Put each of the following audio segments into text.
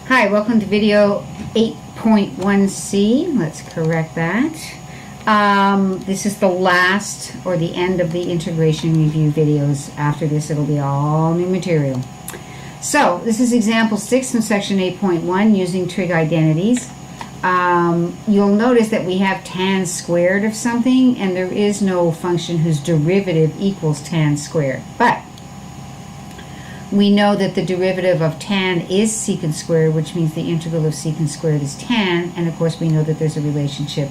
Hi, welcome to video 8.1c. Let's correct that. This is the last or the end of the integration review videos. After this, it'll be all new material. So, this is example 6 from section 8.1 using trig identities. You'll notice that we have tan squared of something, and there is no function whose derivative equals tan squared. But we know that the derivative of tan is secant squared, which means the integral of secant squared is tan, and of course we know that there's a relationship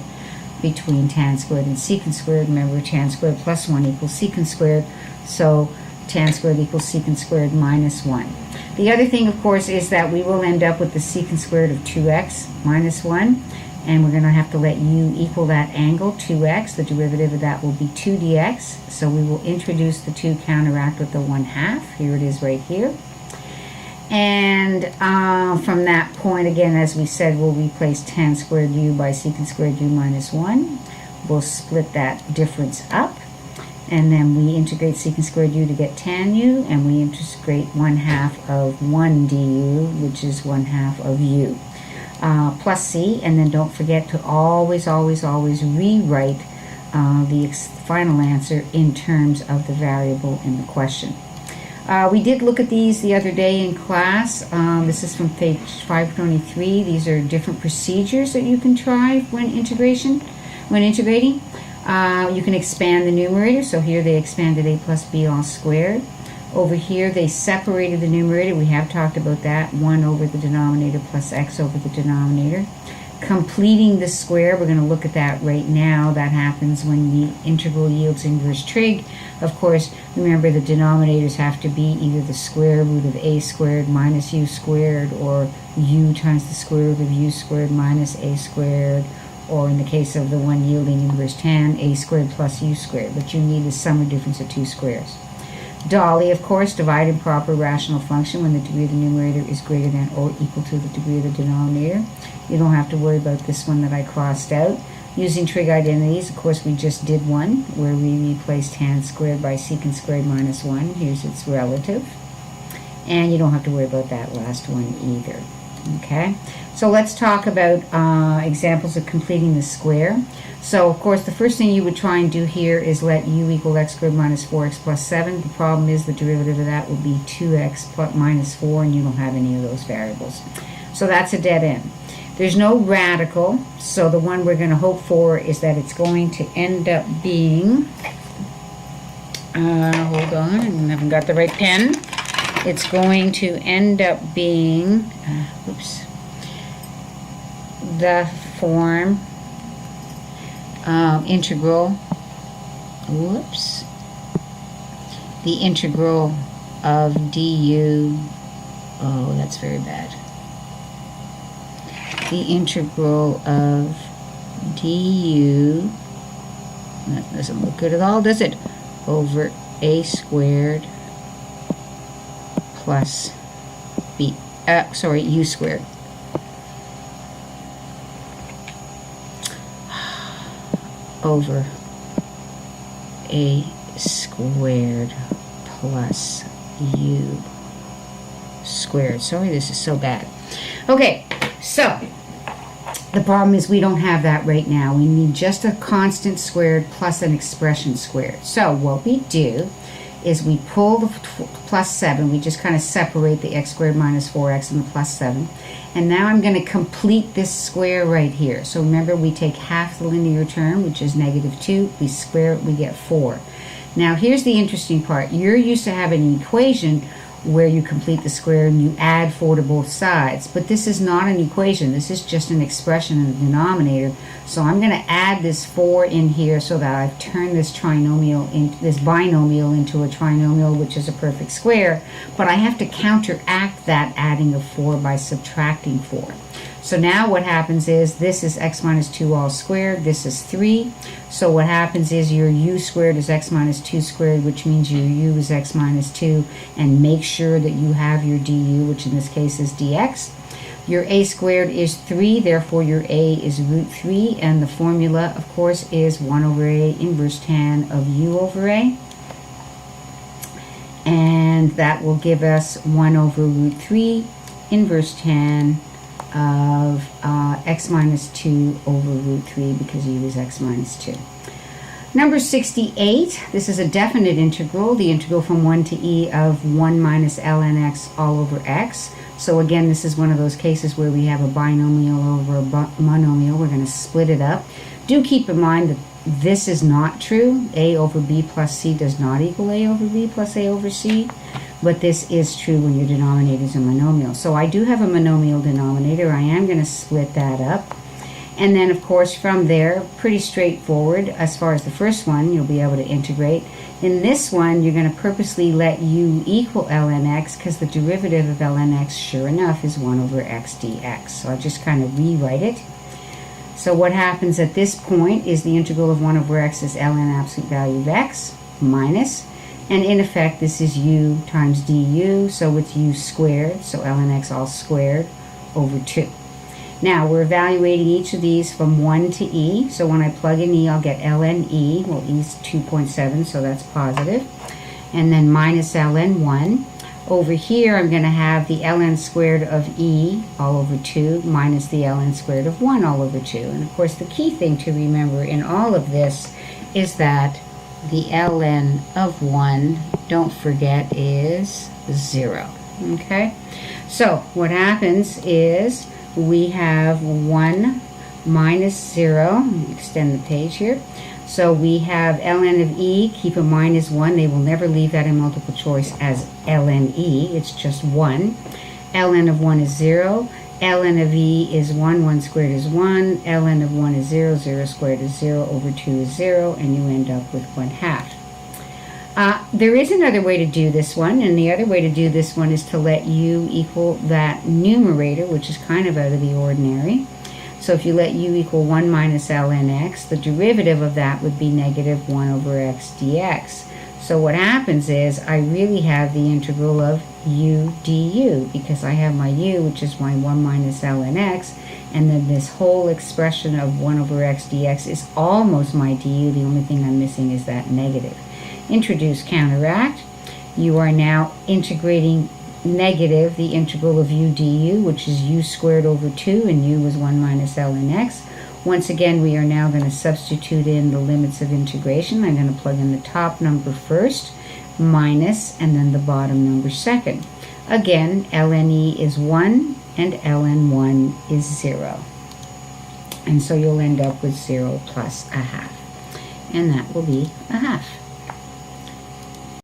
between tan squared and secant squared. Remember, tan squared plus 1 equals secant squared, so tan squared equals secant squared minus 1. The other thing, of course, is that we will end up with the secant squared of 2x minus 1, and we're going to have to let u equal that angle, 2x. The derivative of that will be 2dx, so we will introduce the 2, counteract with the 1/2. Here it is right here. And from that point, again, as we said, we'll replace tan squared u by secant squared u minus 1. We'll split that difference up. And then we integrate secant squared u to get tan u, and we integrate 1/2 of 1 du, which is 1/2 of u, plus c. And then don't forget to always rewrite the final answer in terms of the variable in the question. We did look at these the other day in class. This is from page 523. These are different procedures that you can try when integrating. You can expand the numerator, so here they expanded a plus b all squared. Over here they separated the numerator, we have talked about that, 1 over the denominator plus x over the denominator. Completing the square, we're going to look at that right now. That happens when the integral yields inverse trig. Of course, remember the denominators have to be either the square root of a squared minus u squared, or u times the square root of u squared minus a squared, or in the case of the one yielding inverse tan, a squared plus u squared. But you need the sum or difference of two squares. Dolly, of course, divide improper rational function when the degree of the numerator is greater than or equal to the degree of the denominator. You don't have to worry about this one that I crossed out. Using trig identities, of course, we just did one where we replaced tan squared by secant squared minus 1. Here's its relative. And you don't have to worry about that last one either. Okay, so let's talk about examples of completing the square. So, of course, the first thing you would try and do here is let u equal x squared minus 4x plus 7. The problem is the derivative of that will be 2x plus minus 4, and you don't have any of those variables. So that's a dead end. There's no radical, so the one we're going to hope for is that it's going to end up being, hold on, I haven't got the right pen. It's going to end up being, the form integral, the integral of du, oh, that's very bad. The integral of du, that doesn't look good at all, does it? Over a squared plus b, u squared. Over a squared plus u squared. Sorry, this is so bad. Okay, so the problem is we don't have that right now. We need just a constant squared plus an expression squared. So what we do is we pull the plus 7. We just kind of separate the x squared minus 4x and the plus 7. And now I'm going to complete this square right here. So remember, we take half the linear term, which is negative 2. We square it, we get 4. Now here's the interesting part. You're used to having an equation where you complete the square and you add 4 to both sides. But this is not an equation. This is just an expression in the denominator. So I'm going to add this 4 in here so that I've turned this binomial into a trinomial, which is a perfect square. But I have to counteract that adding of 4 by subtracting 4. So now what happens is this is x minus 2 all squared. This is 3. So what happens is your u squared is x minus 2 squared, which means your u is x minus 2. And make sure that you have your du, which in this case is dx. Your a squared is 3, therefore your a is root 3. And the formula, of course, is 1 over a inverse tan of u over a. And that will give us 1 over root 3 inverse tan of x minus 2 over root 3 because u is x minus 2. Number 68, this is a definite integral, the integral from 1 to e of 1 minus ln x all over x. So again, this is one of those cases where we have a binomial over a monomial. We're going to split it up. Do keep in mind that this is not true. A over b plus c does not equal a over b plus a over c. But this is true when your denominator is a monomial. So I do have a monomial denominator. I am going to split that up. And then, of course, from there, pretty straightforward. As far as the first one, you'll be able to integrate. In this one, you're going to purposely let u equal ln x because the derivative of ln x, sure enough, is 1 over x dx. So I'll just kind of rewrite it. So what happens at this point is the integral of 1 over x is ln absolute value of x minus, and in effect this is u times du, so it's u squared, so ln x all squared over 2. Now we're evaluating each of these from 1 to e, so when I plug in e I'll get ln e, well e's 2.7, so that's positive, and then minus ln 1. Over here I'm going to have the ln squared of e all over 2 minus the ln squared of 1 all over 2. And of course the key thing to remember in all of this is that the ln of 1, don't forget, is 0. Okay? So what happens is we have 1 minus 0. Let me extend the page here. So we have ln of e, keep in mind is 1. They will never leave that in multiple choice as ln e. It's just 1. ln of 1 is 0. ln of e is 1. 1 squared is 1. ln of 1 is 0. 0 squared is 0. Over 2 is 0. And you end up with 1/2. There is another way to do this one. And the other way to do this one is to let u equal that numerator, which is kind of out of the ordinary. So if you let u equal 1 minus ln x, the derivative of that would be negative 1 over x dx. So what happens is I really have the integral of u du because I have my u, which is my 1 minus ln x, and then this whole expression of 1 over x dx is almost my du. The only thing I'm missing is that negative. Introduce, counteract. You are now integrating negative the integral of u du, which is u squared over 2, and u is 1 minus ln x. Once again, we are now going to substitute in the limits of integration. I'm going to plug in the top number first, minus, and then the bottom number second. Again, ln e is 1, and ln 1 is 0. And so you'll end up with 0 plus 1/2. And that will be 1/2.